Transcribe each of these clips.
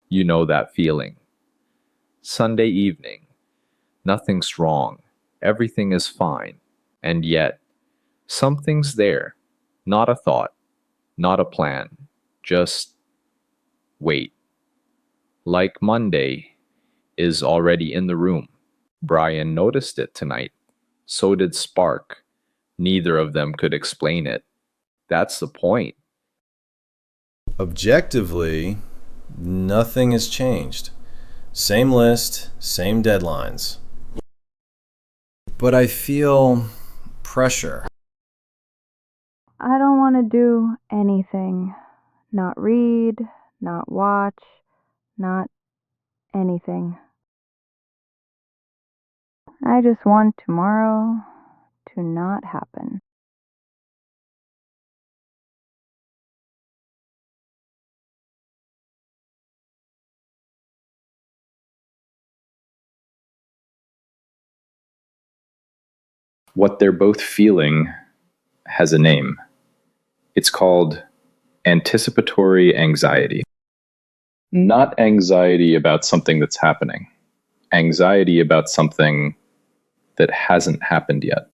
You know that feeling. Sunday evening, nothing's wrong, everything is fine, and yet something's there. Not a thought, not a plan, just wait. Like Monday is already in the room. Brian noticed it tonight. So did Spark. Neither of them could explain it. That's the point. Objectively, nothing has changed. Same list, same deadlines. But I feel pressure. I don't want to do anything. Not read, not watch, not anything. I just want tomorrow to not happen. What they're both feeling has a name. It's called anticipatory anxiety. Not anxiety about something that's happening, anxiety about something that hasn't happened yet.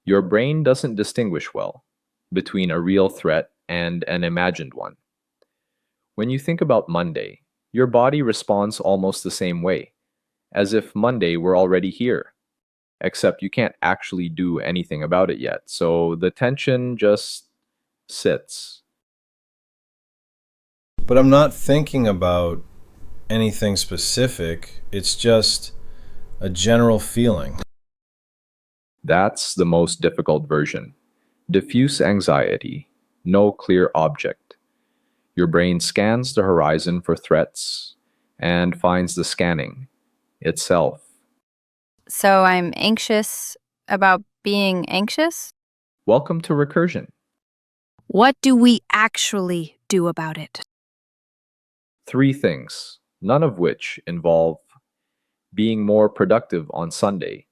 Your brain doesn't distinguish well between a real threat and an imagined one. When you think about Monday, your body responds almost the same way, as if Monday were already here, except you can't actually do anything about it yet, so the tension just sits. But I'm not thinking about anything specific. It's just a general feeling. That's the most difficult version. Diffuse anxiety, no clear object. Your brain scans the horizon for threats and finds the scanning itself. So I'm anxious about being anxious? Welcome to recursion. What do we actually do about it? 3 things, none of which involve being more productive on Sunday.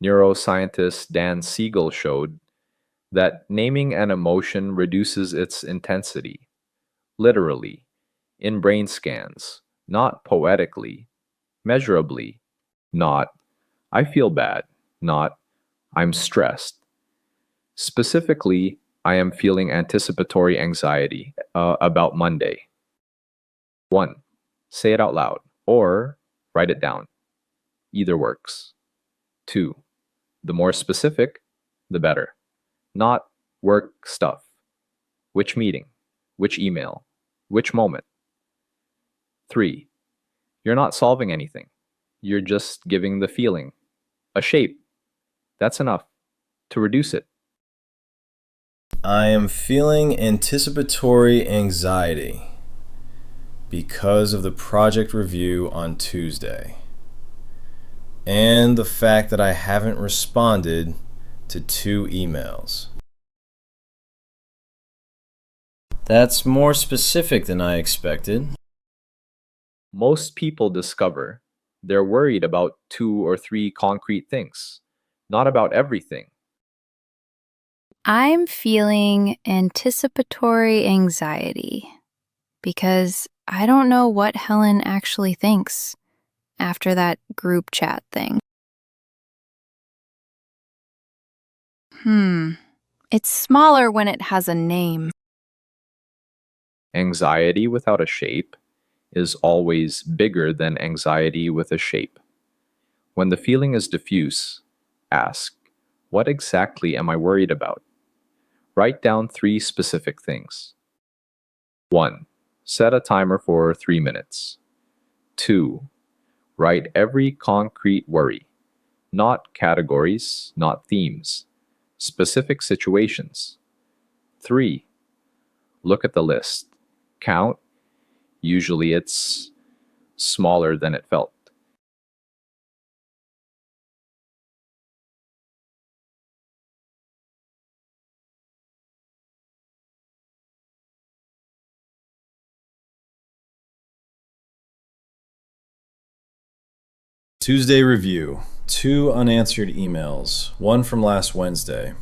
Neuroscientist Dan Siegel showed that naming an emotion reduces its intensity, literally, in brain scans, not poetically, measurably, not, I feel bad, not, I'm stressed. Specifically, I am feeling anticipatory anxiety about Monday. 1. Say it out loud, or write it down. Either works. 2. The more specific, the better. Not work stuff. Which meeting? Which email? Which moment? 3. You're not solving anything. You're just giving the feeling a shape. That's enough to reduce it. I am feeling anticipatory anxiety because of the project review on Tuesday and the fact that I haven't responded to 2 emails. That's more specific than I expected. Most people discover they're worried about 2 or 3 concrete things, not about everything. I'm feeling anticipatory anxiety because I don't know what Helen actually thinks after that group chat thing. It's smaller when it has a name. Anxiety without a shape is always bigger than anxiety with a shape. When the feeling is diffuse, ask, what exactly am I worried about? Write down 3 specific things. 1. Set a timer for 3 minutes. 2. Write every concrete worry, not categories, not themes, specific situations. 3. Look at the list. Count. Usually it's smaller than it felt. Tuesday review. 2 unanswered emails, 1 from last Wednesday.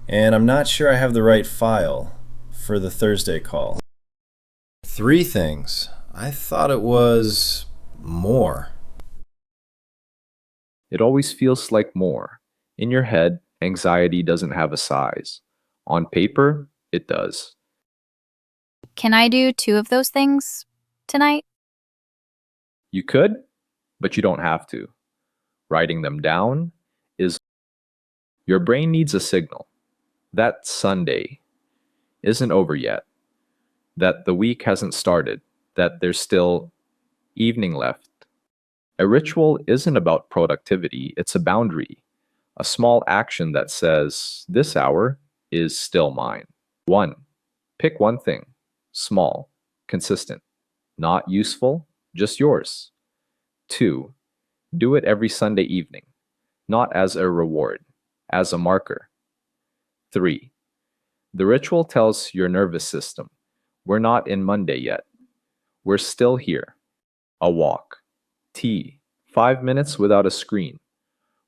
And I'm not sure I have the right file for the Thursday call. 3 things. I thought it was more. It always feels like more. In your head, anxiety doesn't have a size. On paper, it does. Can I do 2 of those things tonight? You could, but you don't have to. Writing them down is your brain needs a signal. That Sunday isn't over yet, that the week hasn't started, that there's still evening left. A ritual isn't about productivity, it's a boundary, a small action that says, this hour is still mine. 1. Pick one thing, small, consistent, not useful, just yours. 2. Do it every Sunday evening, not as a reward, as a marker. 3. The ritual tells your nervous system, we're not in Monday yet. We're still here. A walk. Tea. 5 minutes without a screen.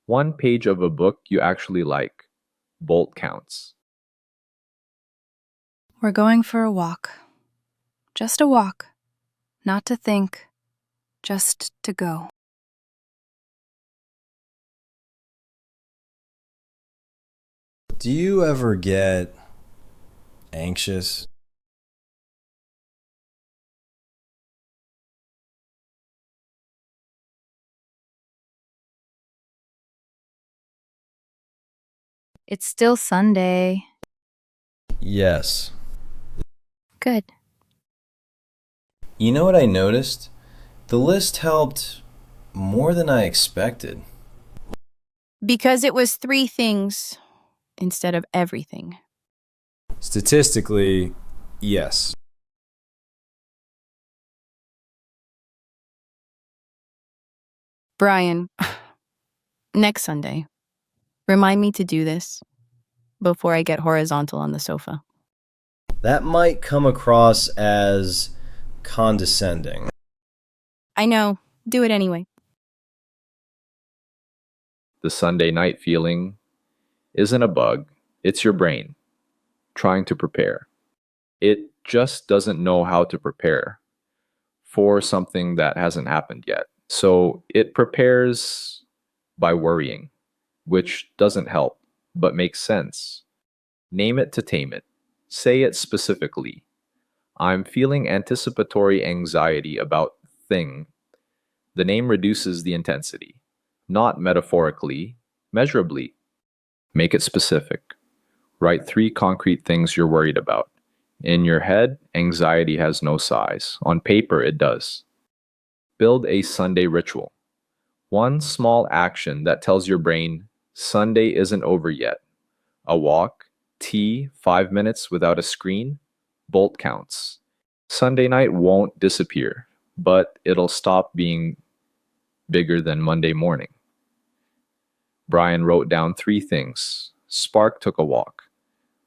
1 page of a book you actually like. Bolt counts. We're going for a walk. Just a walk. Not to think, just to go. Do you ever get anxious? It's still Sunday. Yes. Good. You know what I noticed? The list helped more than I expected. Because it was 3 things instead of everything. Statistically, yes. Brian, next Sunday, remind me to do this before I get horizontal on the sofa. That might come across as condescending. I know. Do it anyway. The Sunday night feeling isn't a bug, it's your brain trying to prepare. It just doesn't know how to prepare for something that hasn't happened yet. So it prepares by worrying, which doesn't help, but makes sense. Name it to tame it. Say it specifically. I'm feeling anticipatory anxiety about thing. The name reduces the intensity, not metaphorically, measurably. Make it specific. Write 3 concrete things you're worried about. In your head, anxiety has no size. On paper, it does. Build a Sunday ritual. 1 small action that tells your brain, Sunday isn't over yet. A walk, tea, 5 minutes without a screen, bolt counts. Sunday night won't disappear, but it'll stop being bigger than Monday morning. Brian wrote down 3 things. Spark took a walk.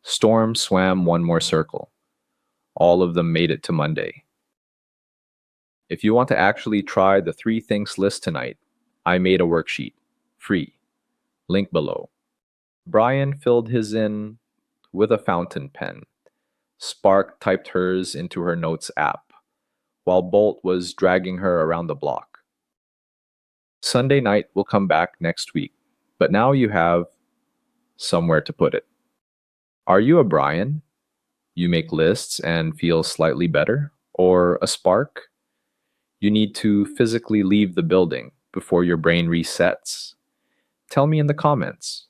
Storm swam 1 more circle. All of them made it to Monday. If you want to actually try the 3 things list tonight, I made a worksheet. Free. Link below. Brian filled his in with a fountain pen. Spark typed hers into her notes app, while Bolt was dragging her around the block. Sunday night will come back next week, but now you have somewhere to put it. Are you a Brian? You make lists and feel slightly better? Or a Spark? You need to physically leave the building before your brain resets? Tell me in the comments.